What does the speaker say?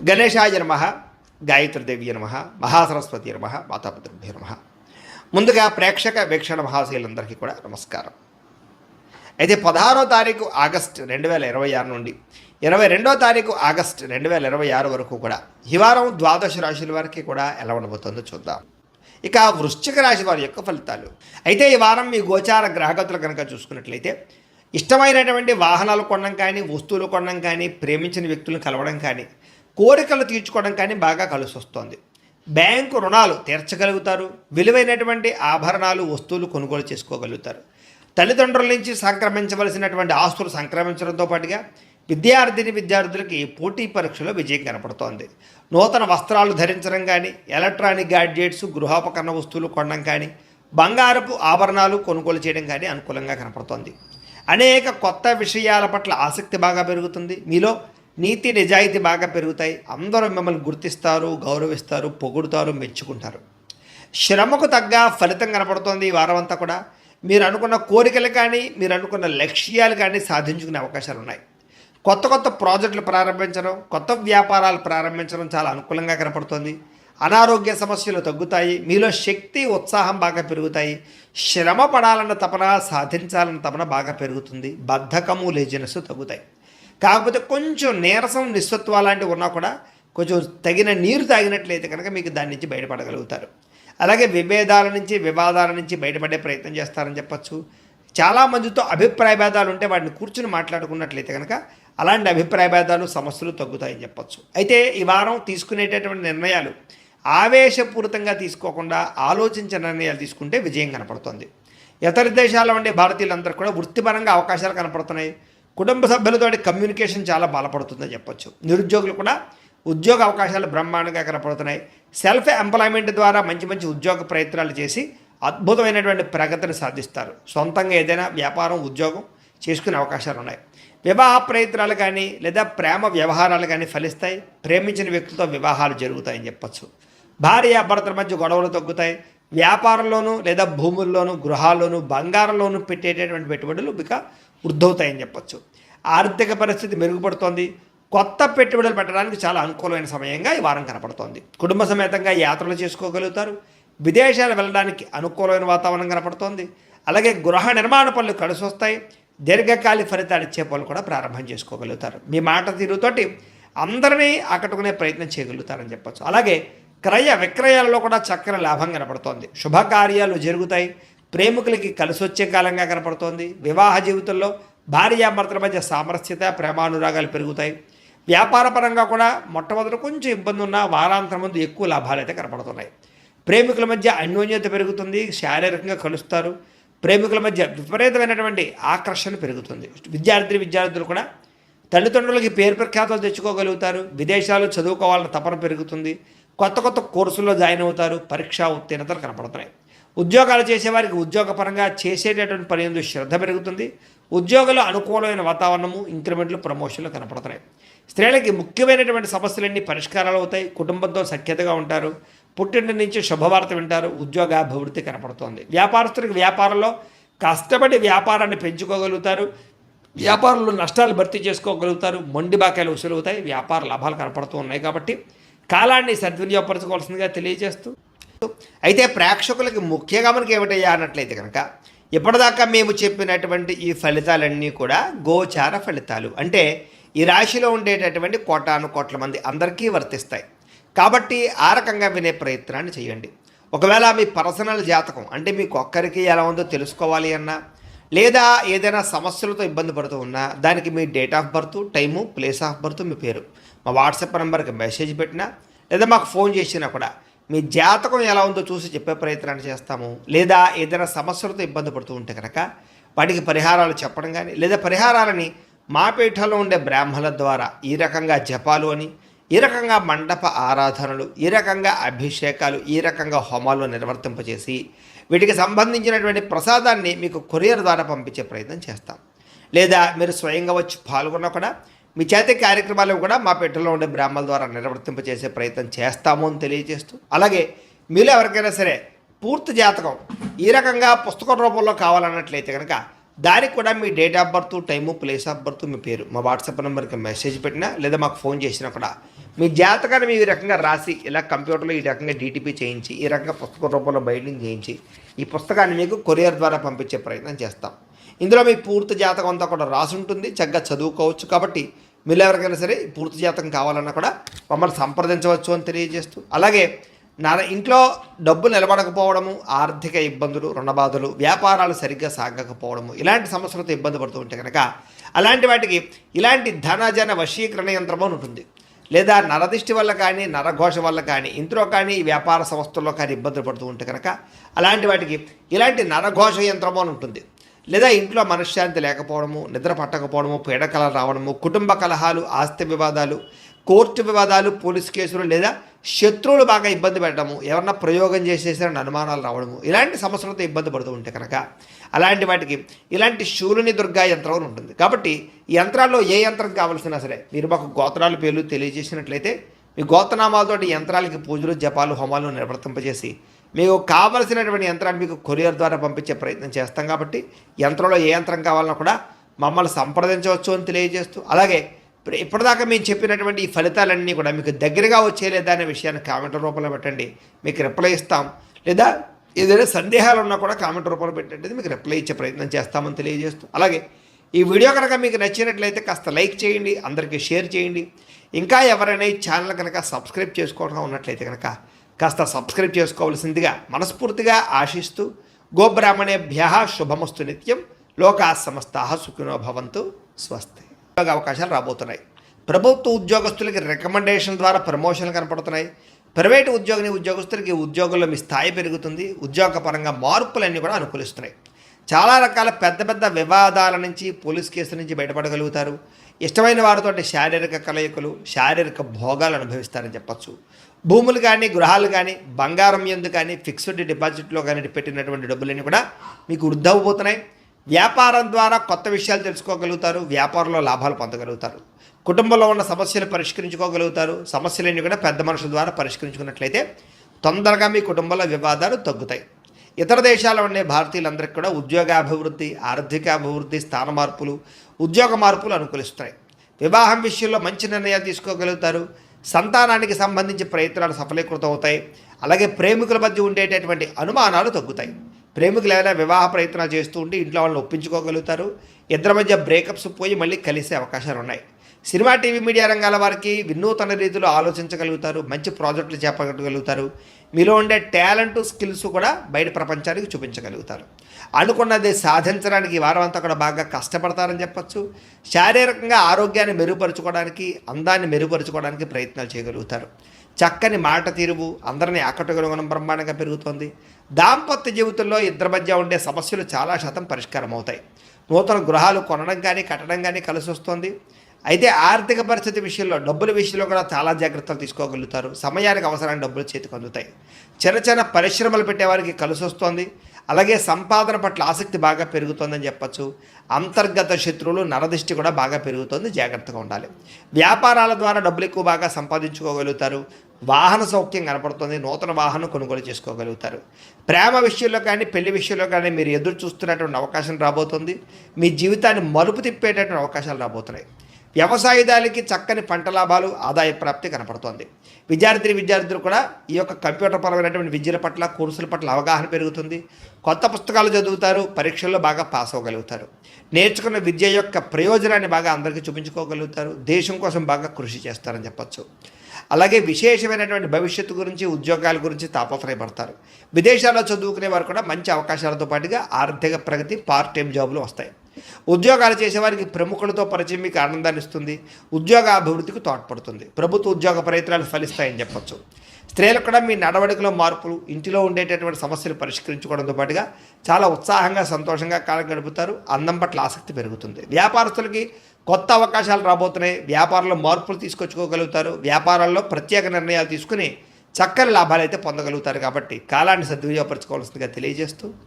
గణేశాయ నమః, గాయత్రీదేవి నమః, మహాసరస్వతి నమః, మాతాపితృభ్యో నమః. ముందుగా ప్రేక్షక వీక్షణ మహాశయులందరికీ కూడా నమస్కారం. అయితే 16వ తారీఖు ఆగస్టు 2026 నుండి 22వ తారీఖు ఆగస్టు 2026 వరకు కూడా ఈ వారం ద్వాదశ రాశుల వారికి కూడా ఎలా ఉండబోతుందో చూద్దాం. ఇక వృశ్చిక రాశి వారి యొక్క ఫలితాలు. అయితే ఈ వారం మీ గోచార గ్రహగతులు కనుక చూసుకున్నట్లయితే ఇష్టమైనటువంటి వాహనాలు కొనడం కానీ, వస్తువులు కొనడం కానీ, ప్రేమించిన వ్యక్తులను కలవడం కానీ, కోరికలు తీర్చుకోవడం కానీ బాగా కలిసి వస్తుంది. బ్యాంకు రుణాలు తీర్చగలుగుతారు. విలువైనటువంటి ఆభరణాలు, వస్తువులు కొనుగోలు చేసుకోగలుగుతారు. తల్లిదండ్రుల నుంచి సంక్రమించవలసినటువంటి ఆస్తులు సంక్రమించడంతో పాటుగా విద్యార్థులకి పోటీ పరీక్షలో విజయం కనపడుతోంది. నూతన వస్త్రాలు ధరించడం కానీ, ఎలక్ట్రానిక్ గ్యాడ్జెట్స్, గృహోపకరణ వస్తువులు కొనడం కానీ, బంగారపు ఆభరణాలు కొనుగోలు చేయడం కానీ అనుకూలంగా కనపడుతోంది. అనేక కొత్త విషయాల పట్ల ఆసక్తి బాగా పెరుగుతుంది. మీలో నీతి నిజాయితీ బాగా పెరుగుతాయి. అందరూ మిమ్మల్ని గుర్తిస్తారు, గౌరవిస్తారు, పొగుడుతారు, మెచ్చుకుంటారు. శ్రమకు తగ్గ ఫలితం కనపడుతోంది ఈ వారం అంతా కూడా. మీరు అనుకున్న కోరికలు కానీ, మీరు అనుకున్న లక్ష్యాలు కానీ సాధించుకునే అవకాశాలు ఉన్నాయి. కొత్త ప్రాజెక్టులు ప్రారంభించడం, కొత్త వ్యాపారాలు ప్రారంభించడం చాలా అనుకూలంగా కనపడుతోంది. అనారోగ్య సమస్యలు తగ్గుతాయి. మీలో శక్తి, ఉత్సాహం బాగా పెరుగుతాయి. శ్రమ పడాలన్న తపన, సాధించాలన్న తపన బాగా పెరుగుతుంది. బద్ధకము, లేజినెస్ తగ్గుతాయి. కాకపోతే కొంచెం నీరసం, నిస్సత్వ లాంటివి ఉన్నా కూడా కొంచెం తగిన నీరు తాగినట్లయితే కనుక మీకు దాని నుంచి బయటపడగలుగుతారు. అలాగే విభేదాల నుంచి, వివాదాల నుంచి బయటపడే ప్రయత్నం చేస్తారని చెప్పచ్చు. చాలామందితో అభిప్రాయ భేదాలు ఉంటే వాటిని కూర్చుని మాట్లాడుకున్నట్లయితే కనుక అలాంటి అభిప్రాయ భేదాలు, సమస్యలు తగ్గుతాయని చెప్పచ్చు. అయితే ఈ వారం తీసుకునేటటువంటి నిర్ణయాలు ఆవేశపూరితంగా తీసుకోకుండా ఆలోచించిన నిర్ణయాలు తీసుకుంటే విజయం కనపడుతుంది. ఇతర దేశాల్లో ఉండే భారతీయులందరూ కూడా వృత్తిపరంగా అవకాశాలు కనపడుతున్నాయి. కుటుంబ సభ్యులతో కమ్యూనికేషన్ చాలా బలపడుతుందని చెప్పొచ్చు. నిరుద్యోగులు కూడా ఉద్యోగ అవకాశాలు బ్రహ్మాండంగా కనపడుతున్నాయి. సెల్ఫ్ ఎంప్లాయ్మెంట్ ద్వారా మంచి ఉద్యోగ ప్రయత్నాలు చేసి అద్భుతమైనటువంటి ప్రగతిని సాధిస్తారు. సొంతంగా ఏదైనా వ్యాపారం, ఉద్యోగం చేసుకునే అవకాశాలు ఉన్నాయి. వివాహ ప్రయత్నాలు కానీ లేదా ప్రేమ వ్యవహారాలు కానీ ఫలిస్తాయి. ప్రేమించిన వ్యక్తులతో వివాహాలు జరుగుతాయని చెప్పచ్చు. భార్యాభర్తల మధ్య గొడవలు తగ్గుతాయి. వ్యాపారంలోనూ లేదా భూముల్లోనూ, గృహాల్లోనూ, బంగారంలోనూ పెట్టేటటువంటి పెట్టుబడులు ఇక వృద్ధవుతాయని చెప్పచ్చు. ఆర్థిక పరిస్థితి మెరుగుపడుతోంది. కొత్త పెట్టుబడులు పెట్టడానికి చాలా అనుకూలమైన సమయంగా ఈ వారం కనపడుతోంది. కుటుంబ సమేతంగా యాత్రలు చేసుకోగలుగుతారు. విదేశాలు వెళ్ళడానికి అనుకూలమైన వాతావరణం కనపడుతోంది. అలాగే గృహ నిర్మాణ పనులు కలిసి వస్తాయి. దీర్ఘకాలిక ఫలితాలు ఇచ్చే పనులు కూడా ప్రారంభం చేసుకోగలుగుతారు. మీ మాట తీరుతోటి అందరినీ ఆకట్టుకునే ప్రయత్నం చేయగలుగుతారని చెప్పచ్చు. అలాగే క్రయ విక్రయాలలో కూడా చక్కని లాభం కనపడుతోంది. శుభకార్యాలు జరుగుతాయి. ప్రేమికులకి కలిసి వచ్చే కాలంగా కనపడుతోంది. వివాహ జీవితంలో భార్యాభర్తల మధ్య సామరస్యత, ప్రేమానురాగాలు పెరుగుతాయి. వ్యాపార పరంగా కూడా మొట్టమొదటి కొంచెం ఇబ్బంది ఉన్న వారాంతరం ముందు ఎక్కువ లాభాలు అయితే కనపడుతున్నాయి. ప్రేమికుల మధ్య అన్యోన్యత పెరుగుతుంది. శారీరకంగా కలుస్తారు. ప్రేమికుల మధ్య విపరీతమైనటువంటి ఆకర్షణ పెరుగుతుంది. విద్యార్థులు కూడా తల్లిదండ్రులకి పేరు ప్రఖ్యాతలు తెచ్చుకోగలుగుతారు. విదేశాలు చదువుకోవాలన్న తపన పెరుగుతుంది. కొత్త కోర్సుల్లో జాయిన్ అవుతారు. పరీక్షా ఉత్తీర్ణతలు కనపడుతున్నాయి. ఉద్యోగాలు చేసేవారికి ఉద్యోగపరంగా చేసేటటువంటి పని యందు శ్రద్ధ పెరుగుతుంది. ఉద్యోగంలో అనుకూలమైన వాతావరణము, ఇంక్రిమెంట్లు, ప్రమోషన్లు కనపడుతున్నాయి. స్త్రీలకి ముఖ్యమైనటువంటి సమస్యలన్నీ పరిష్కారాలు అవుతాయి. కుటుంబంతో సఖ్యతగా ఉంటారు. పుట్టింటి నుంచి శుభవార్త వింటారు. ఉద్యోగాభివృద్ధి కనపడుతోంది. వ్యాపారస్తులకు వ్యాపారంలో కష్టపడి వ్యాపారాన్ని పెంచుకోగలుగుతారు. వ్యాపారంలో నష్టాలు భర్తీ చేసుకోగలుగుతారు. మొండి బాకాయలు వసూలవుతాయి. వ్యాపార లాభాలు కనపడుతూ ఉన్నాయి. కాబట్టి కాలాన్ని సద్వినియోగపరచుకోవాల్సిందిగా తెలియజేస్తూ, అయితే ప్రేక్షకులకి ముఖ్యంగా మనకి ఏమిటయ్యా అన్నట్లయితే కనుక ఇప్పటిదాకా మేము చెప్పినటువంటి ఈ ఫలితాలన్నీ కూడా గోచార ఫలితాలు. అంటే ఈ రాశిలో ఉండేటటువంటి కోట్ల మంది అందరికీ వర్తిస్తాయి. కాబట్టి ఆ రకంగా వినే ప్రయత్నాన్ని చేయండి. ఒకవేళ మీ పర్సనల్ జాతకం అంటే మీకు ఒక్కరికి ఎలా ఉందో తెలుసుకోవాలి అన్నా, లేదా ఏదైనా సమస్యలతో ఇబ్బంది పడుతూ ఉన్నా దానికి మీ date of birth, time, place of birth, మీ పేరు మా వాట్సాప్ నెంబర్కి మెసేజ్ పెట్టినా లేదా మాకు ఫోన్ చేసినా కూడా మీ జాతకం ఎలా ఉందో చూసి చెప్పే ప్రయత్నాన్ని చేస్తాము. లేదా ఏదైనా సమస్యలతో ఇబ్బంది పడుతూ ఉంటే కనుక వాటికి పరిహారాలు చెప్పడం కానీ, లేదా పరిహారాలని మా పీఠంలో ఉండే బ్రాహ్మణుల ద్వారా ఈ రకంగా జపాలు అని, ఈ రకంగా మండప ఆరాధనలు, ఈ రకంగా అభిషేకాలు, ఈ రకంగా హోమాలు నిర్వర్తింపజేసి వీటికి సంబంధించినటువంటి ప్రసాదాన్ని మీకు కొరియర్ ద్వారా పంపించే ప్రయత్నం చేస్తాం. లేదా మీరు స్వయంగా వచ్చి పాల్గొన్నా కూడా మీ చేతి కార్యక్రమాలు కూడా మా పెట్టెలో ఉండే బ్రాహ్మణుల ద్వారా నిర్వర్తింపజేసే ప్రయత్నం చేస్తాము అని తెలియజేస్తూ, అలాగే మీలో ఎవరికైనా సరే పూర్తి జాతకం ఈ రకంగా పుస్తక రూపంలో కావాలన్నట్లయితే కనుక దానికి కూడా మీ date of birth, time, place of birth, మీ పేరు మా వాట్సాప్ నెంబర్కి మెసేజ్ పెట్టినా లేదా మాకు ఫోన్ చేసినా కూడా మీ జాతకాన్ని మీ రకంగా రాసి ఇలా కంప్యూటర్లో ఈ రకంగా డీటీపీ చేయించి ఈ రకంగా పుస్తక రూపంలో బైండింగ్ చేయించి ఈ పుస్తకాన్ని మీకు కొరియర్ ద్వారా పంపించే ప్రయత్నం చేస్తాం. ఇందులో మీ పూర్తి జాతకం అంతా కూడా రాసి ఉంటుంది, చక్కగా చదువుకోవచ్చు. కాబట్టి మీరు ఎవరికైనా సరే పూర్తి జాతకం కావాలన్నా కూడా మమ్మల్ని సంప్రదించవచ్చు అని తెలియజేస్తూ, అలాగే ఇంట్లో డబ్బు నిలబడకపోవడము, ఆర్థిక ఇబ్బందులు, రుణబాధలు, వ్యాపారాలు సరిగ్గా సాగకపోవడము, ఇలాంటి సమస్యలతో ఇబ్బంది పడుతూ ఉంటే కనుక అలాంటి వాటికి ఇలాంటి ధనజన వశీకరణ యంత్రం అని ఉంటుంది. లేదా నరదిష్టి వల్ల కానీ, నరఘోష వల్ల కానీ, ఇంట్లో కానీ, వ్యాపార సంస్థల్లో కానీ ఇబ్బందులు పడుతూ ఉంటే కనుక అలాంటి వాటికి ఇలాంటి నరఘోష యంత్రం అని ఉంటుంది. లేదా ఇంట్లో మనశ్శాంతి లేకపోవడము, నిద్ర పట్టకపోవడము, పీడకలలు రావడము, కుటుంబ కలహాలు, ఆస్తి వివాదాలు, కోర్టు వివాదాలు, పోలీస్ కేసులు, లేదా శత్రువులు బాగా ఇబ్బంది పెట్టడము, ఎవరన్నా ప్రయోగం చేసేసారని అనుమానాలు రావడము, ఇలాంటి సమస్యలతో ఇబ్బంది పడుతూ ఉంటే కనుక అలాంటి వాటికి ఇలాంటి శూలిని దుర్గా యంత్రం ఉంటుంది. కాబట్టి ఈ యంత్రాల్లో ఏ యంత్రం కావాల్సినా సరే మీరు మాకు గోత్రాల పేర్లు తెలియజేసినట్లయితే మీ గోత్రనామాలతోటి యంత్రాలకి పూజలు, జపాలు, హోమాలు నిర్వర్తింపజేసి మీకు కావలసినటువంటి యంత్రాన్ని మీకు కొరియర్ ద్వారా పంపించే ప్రయత్నం చేస్తాం. కాబట్టి యంత్రంలో ఏ యంత్రం కావాలన్నా కూడా మమ్మల్ని సంప్రదించవచ్చు అని తెలియజేస్తూ, అలాగే ఇప్పటిదాకా మేము చెప్పినటువంటి ఈ ఫలితాలన్నీ కూడా మీకు దగ్గరగా వచ్చేలేదా అనే విషయాన్ని కామెంట్ రూపంలో పెట్టండి, మీకు రిప్లై ఇస్తాం. లేదా ఏదైనా సందేహాలు ఉన్నా కూడా కామెంట్ రూపంలో పెట్టండి, మీకు రిప్లై ఇచ్చే ప్రయత్నం చేస్తామని తెలియజేస్తూ, అలాగే ఈ వీడియో కనుక మీకు నచ్చినట్లయితే కాస్త లైక్ చేయండి, అందరికీ షేర్ చేయండి. ఇంకా ఎవరైనా ఈ ఛానల్ కనుక సబ్స్క్రైబ్ చేసుకోవడం ఉన్నట్లయితే కనుక కాస్త సబ్స్క్రైబ్ చేసుకోవాల్సిందిగా మనస్ఫూర్తిగా ఆశిస్తూ, గోబ్రాహ్మణేభ్యః శుభమస్తు నిత్యం, లోకా సమస్తాః సుఖినో భవంతు, స్వస్తి. ఉద్యోగ అవకాశాలు రాబోతున్నాయి. ప్రభుత్వ ఉద్యోగస్తులకి రికమెండేషన్ ద్వారా ప్రమోషన్లు కనపడుతున్నాయి. ప్రైవేటు ఉద్యోగస్తులకి ఉద్యోగంలో మీ స్థాయి పెరుగుతుంది. ఉద్యోగపరంగా మార్పులన్నీ కూడా అనుకూలిస్తున్నాయి. చాలా రకాల పెద్ద పెద్ద వివాదాల నుంచి, పోలీస్ కేసుల నుంచి బయటపడగలుగుతారు. ఇష్టమైన వారితో శారీరక కలయికలు, శారీరక భోగాలు అనుభవిస్తారని చెప్పచ్చు. భూములు కానీ, గృహాలు కానీ, బంగారం యందు కానీ, ఫిక్స్డ్ డిపాజిట్లో కానీ పెట్టినటువంటి డబ్బులన్నీ కూడా మీకు వృద్ధి అవ్వబోతున్నాయి. వ్యాపారం ద్వారా కొత్త విషయాలు తెలుసుకోగలుగుతారు. వ్యాపారంలో లాభాలు పొందగలుగుతారు. కుటుంబంలో ఉన్న సమస్యలు పరిష్కరించుకోగలుగుతారు. సమస్యలన్నీ కూడా పెద్ద మనుషుల ద్వారా పరిష్కరించుకున్నట్లయితే తొందరగా మీ కుటుంబంలో వివాదాలు తగ్గుతాయి. ఇతర దేశాల్లో ఉండే భారతీయులందరికీ కూడా ఉద్యోగాభివృద్ధి, ఆర్థిక అభివృద్ధి, స్థాన మార్పులు, ఉద్యోగ మార్పులు అనుకూలిస్తాయి. వివాహం విషయంలో మంచి నిర్ణయాలు తీసుకోగలుగుతారు. సంతానానికి సంబంధించి ప్రయత్నాలు సఫలీకృతం అవుతాయి. అలాగే ప్రేమికుల మధ్య ఉండేటటువంటి అనుమానాలు తగ్గుతాయి. ప్రేమికులు ఏదైనా వివాహ ప్రయత్నాలు చేస్తూ ఉంటే ఇంట్లో వాళ్ళని ఒప్పించుకోగలుగుతారు. ఇద్దరి మధ్య బ్రేకప్స్ పోయి మళ్ళీ కలిసే అవకాశాలు ఉన్నాయి. సినిమా, టీవీ, మీడియా రంగాల వారికి వినూతన రీతిలో ఆలోచించగలుగుతారు. మంచి ప్రాజెక్టులు చేపట్టగలుగుతారు. మీలో ఉండే టాలెంట్, స్కిల్స్ కూడా బయట ప్రపంచానికి చూపించగలుగుతారు. అనుకున్నది సాధించడానికి ఈ వారం అంతా కూడా బాగా కష్టపడతారని చెప్పచ్చు. శారీరకంగా ఆరోగ్యాన్ని మెరుగుపరుచుకోవడానికి, అందాన్ని మెరుగుపరుచుకోవడానికి ప్రయత్నాలు చేయగలుగుతారు. చక్కని మాట తీరువు, అందరినీ ఆకట్టుకోవడం బ్రహ్మాండంగా పెరుగుతోంది. దాంపత్య జీవితంలో ఇద్దరి మధ్య ఉండే సమస్యలు చాలా శాతం పరిష్కారం అవుతాయి. నూతన గృహాలు కొనడం కానీ, కట్టడం కానీ కలిసి వస్తుంది. అయితే ఆర్థిక పరిస్థితి విషయంలో, డబ్బుల విషయంలో కూడా చాలా జాగ్రత్తలు తీసుకోగలుగుతారు. సమయానికి అవసరమైన డబ్బులు చేతికి అందుతాయి. చిన్న చిన్న పరిశ్రమలు పెట్టేవారికి కలిసి వస్తుంది. అలాగే సంపాదన పట్ల ఆసక్తి బాగా పెరుగుతుందని చెప్పచ్చు. అంతర్గత శత్రువులు, నరదిష్టి కూడా బాగా పెరుగుతుంది, జాగ్రత్తగా ఉండాలి. వ్యాపారాల ద్వారా డబ్బులు ఎక్కువ బాగా సంపాదించుకోగలుగుతారు. వాహన సౌఖ్యం కనపడుతుంది. నూతన వాహనం కొనుగోలు చేసుకోగలుగుతారు. ప్రేమ విషయంలో కానీ, పెళ్లి విషయంలో కానీ మీరు ఎదురు చూస్తున్నటువంటి అవకాశం రాబోతుంది. మీ జీవితాన్ని మలుపు తిప్పేటటువంటి అవకాశాలు రాబోతున్నాయి. వ్యవసాయదారులకి చక్కని పంట లాభాలు, ఆదాయ ప్రాప్తి కనపడుతోంది. విద్యార్థులు కూడా ఈ యొక్క కంప్యూటర్ పరమైనటువంటి విద్యల పట్ల, కోర్సుల పట్ల అవగాహన పెరుగుతుంది. కొత్త పుస్తకాలు చదువుతారు. పరీక్షల్లో బాగా పాస్ అవ్వగలుగుతారు. నేర్చుకున్న విద్య యొక్క ప్రయోజనాన్ని బాగా అందరికీ చూపించుకోగలుగుతారు. దేశం కోసం బాగా కృషి చేస్తారని చెప్పచ్చు. అలాగే విశేషమైనటువంటి భవిష్యత్తు గురించి, ఉద్యోగాల గురించి తాపత్రయపడతారు. విదేశాల్లో చదువుకునే వారు కూడా మంచి అవకాశాలతో పాటుగా ఆర్థిక ప్రగతి, పార్ట్ టైం జాబులు వస్తాయి. ఉద్యోగాలు చేసేవారికి ప్రముఖులతో పరిచయం మీకు ఆనందాన్ని ఇస్తుంది. ఉద్యోగ అభివృద్ధికి తోడ్పడుతుంది. ప్రభుత్వ ఉద్యోగ ప్రయత్నాలు ఫలిస్తాయని చెప్పచ్చు. స్త్రీలకు కూడా మీ నడవడికలో మార్పులు, ఇంటిలో ఉండేటటువంటి సమస్యలు పరిష్కరించుకోవడంతో పాటుగా చాలా ఉత్సాహంగా, సంతోషంగా కాలం గడుపుతారు. అందం పట్ల ఆసక్తి పెరుగుతుంది. వ్యాపారస్తులకి కొత్త అవకాశాలు రాబోతున్నాయి. వ్యాపారంలో మార్పులు తీసుకొచ్చుకోగలుగుతారు. వ్యాపారాల్లో ప్రత్యేక నిర్ణయాలు తీసుకుని చక్కని లాభాలు అయితే పొందగలుగుతారు. కాబట్టి కాలాన్ని సద్వినియోగపరచుకోవాల్సిందిగా తెలియజేస్తూ